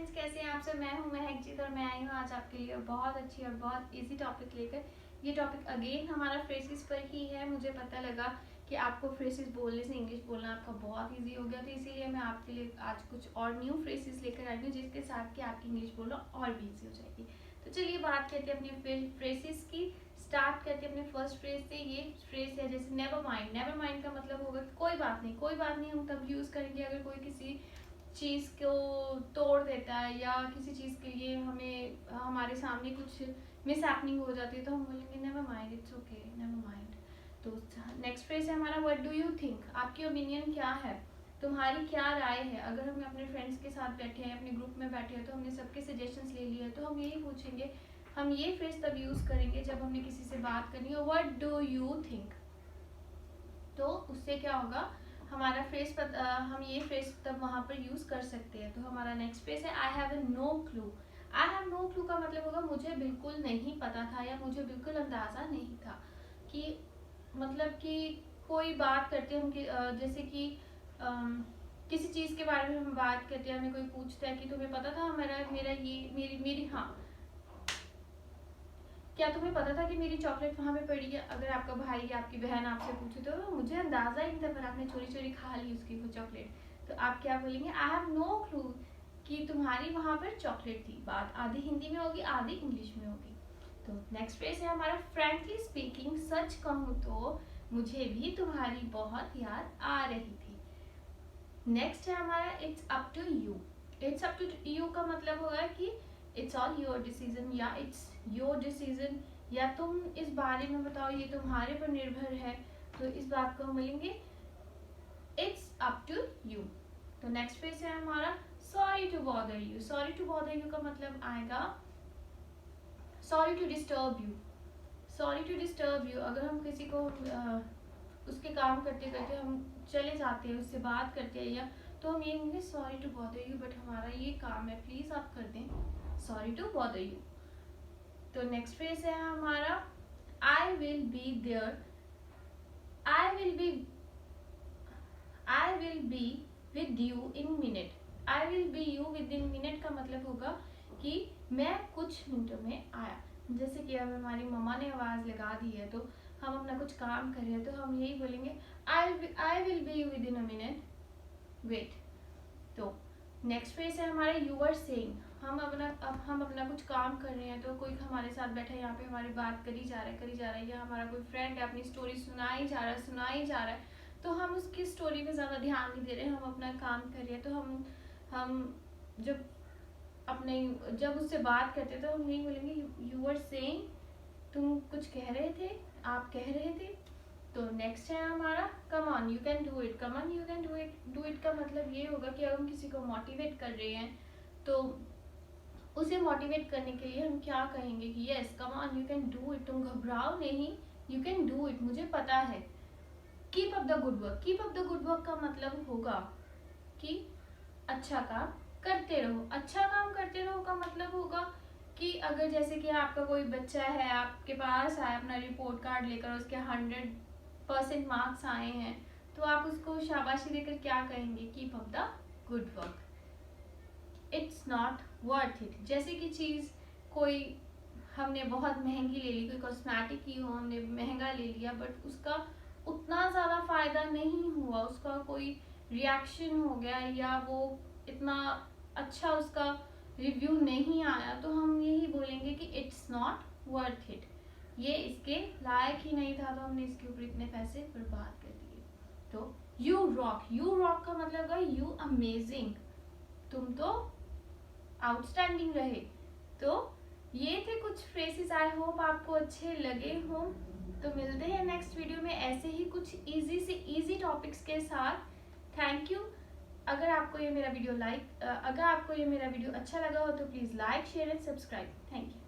Friends, कैसे हैं आप सब। मैं हूं महकजीत और मैं आई हूं आज आपके लिए बहुत अच्छी और बहुत इजी टॉपिक लेकर। ये टॉपिक अगेन हमारा फ्रेसेस पर ही है। मुझे पता लगा कि आपको फ्रेसेस बोलने से इंग्लिश बोलना आपका बहुत इजी हो गया, तो इसीलिए मैं आपके लिए आज कुछ और न्यू फ्रेसेस लेकर आई हूँ जिसके साथ कि आपकी इंग्लिश बोलना और भी ईजी हो जाएगी। तो चलिए बात करते हैं अपने फ्रेसेस की। स्टार्ट करते हैं अपने फर्स्ट फ्रेज से। ये फ्रेज है जैसे नेवर माइंड। नेवर माइंड का मतलब होगा कोई बात नहीं। कोई बात नहीं हम तब यूज करेंगे अगर कोई किसी चीज़ को तोड़ देता है या किसी चीज़ के लिए हमें हमारे सामने कुछ मिस हैपनिंग हो जाती है तो हम बोलेंगे never mind, it's okay, never mind. तो नेक्स्ट फ्रेज है हमारा व्हाट डू यू थिंक। आपकी ओपिनियन क्या है, तुम्हारी क्या राय है। अगर हम अपने फ्रेंड्स के साथ बैठे हैं, अपने ग्रुप में बैठे हैं, तो हमने सबके सजेशंस ले लिए हैं, तो हम यही पूछेंगे, हम ये फ्रेज तब यूज़ करेंगे जब हमने किसी से बात करनी हो, व्हाट डू यू थिंक। तो उससे क्या होगा, हमारा फ्रेज हम ये फ्रेज तब वहाँ पर यूज कर सकते हैं। तो हमारा नेक्स्ट फ्रेज है I have no clue. I have no clue का मतलब होगा मुझे बिल्कुल नहीं पता था या मुझे बिल्कुल अंदाजा नहीं था। कि मतलब कि कोई बात करते हैं हम जैसे कि किसी चीज के बारे में हम बात करते हैं, हमें कोई पूछता है कि तुम्हें पता था मेरा मेरा ये मेरी मेरी हाँ, क्या तुम्हें पता था कि मेरी चॉकलेट वहाँ पे पड़ी है। अगर आपका भाई या आपकी बहन आपसे पूछे तो मुझे अंदाजा ही नहीं था पर आपने चोरी चोरी खा ली उसकी वो चॉकलेट, तो आप क्या बोलेंगे, आई हैव नो क्लू कि तुम्हारी वहाँ पर चॉकलेट थी। बात आधी हिंदी में होगी आधी इंग्लिश में होगी। तो नेक्स्ट फ्रेज है हमारा फ्रैंकली स्पीकिंग। सच कहूँ तो मुझे भी तुम्हारी बहुत याद आ रही थी। नेक्स्ट है हमारा it's up to you. It's up to you का मतलब होगा कि इट्स ऑल योर डिसीजन या इट्स योर डिसीजन, या तुम इस बारे में बताओ, ये तुम्हारे पर निर्भर है। तो इस बात को हम बोलेंगे इट्स अप टू यू। तो नेक्स्ट फ्रेज है हमारा sorry to bother you. Sorry to bother you का मतलब आएगा sorry to disturb you. Sorry to disturb you, अगर हम किसी को उसके काम करते करते हम चले जाते हैं, उससे बात करते हैं, या तो हम ये कहेंगे sorry to bother you but हमारा ये काम है, प्लीज आप कर दें, सॉरी टू बॉदर यू। तो नेक्स्ट फ्रेज है हमारा I will be there. I will be with you in minute. I will be you with in minute का मतलब होगा कि मैं कुछ मिनटों में आया। जैसे कि अब हमारी मम्मा ने आवाज लगा दी है तो हम अपना कुछ काम कर रहे हैं तो हम यही बोलेंगे I will be you with in a minute, wait. तो नेक्स्ट फ्रेज है हमारा यू आर सेइंग। हम अपना कुछ काम कर रहे हैं तो कोई हमारे साथ बैठा है, यहाँ पे हमारी बात करी जा रहा है, या हमारा कोई फ्रेंड है अपनी स्टोरी सुनाई जा रहा है, तो हम उसकी स्टोरी पे ज़्यादा ध्यान नहीं दे रहे, हम अपना काम कर रहे हैं। तो हम जब उससे बात करते तो हम यही बोलेंगे यू आर सेइंग, तुम कुछ कह रहे थे, आप कह रहे थे। तो नेक्स्ट है हमारा come on you can do it. Come on you can do it का मतलब ये होगा कि अगर हम किसी को मोटिवेट कर रहे हैं तो उसे मोटिवेट करने के लिए हम क्या कहेंगे कि yes come on you can do it, तुम घबराओ नहीं, यू कैन डू इट, मुझे पता है। Keep up the good work. Keep up the good work का मतलब होगा कि अच्छा काम करते रहो। अच्छा काम करते रहो का मतलब होगा कि अगर जैसे कि आपका कोई बच्चा है आपके पास आया अपना रिपोर्ट कार्ड लेकर, उसके 100% मार्क्स आए हैं, तो आप उसको शाबाशी देकर क्या कहेंगे, keep up the good work. It's not worth it. जैसे कि चीज़ कोई हमने बहुत महंगी ले ली, कोई कॉस्मेटिक की हो, हमने महंगा ले लिया बट उसका उतना ज़्यादा फायदा नहीं हुआ, उसका कोई रिएक्शन हो गया या वो इतना अच्छा उसका रिव्यू नहीं आया, तो हम यही बोलेंगे कि इट्स नॉट वर्थ इट, ये इसके लायक ही नहीं था, तो हमने इसके ऊपर इतने पैसे बर्बाद कर दिए। तो यू रॉक। यू रॉक का मतलब है यू अमेजिंग, तुम तो आउटस्टैंडिंग रहे। तो ये थे कुछ फ्रेजेस, आई होप आपको अच्छे लगे हों। तो मिलते हैं नेक्स्ट वीडियो में ऐसे ही कुछ इजी से इजी टॉपिक्स के साथ। Thank you. अगर आपको ये मेरा वीडियो अच्छा लगा हो तो please like share and subscribe. Thank you.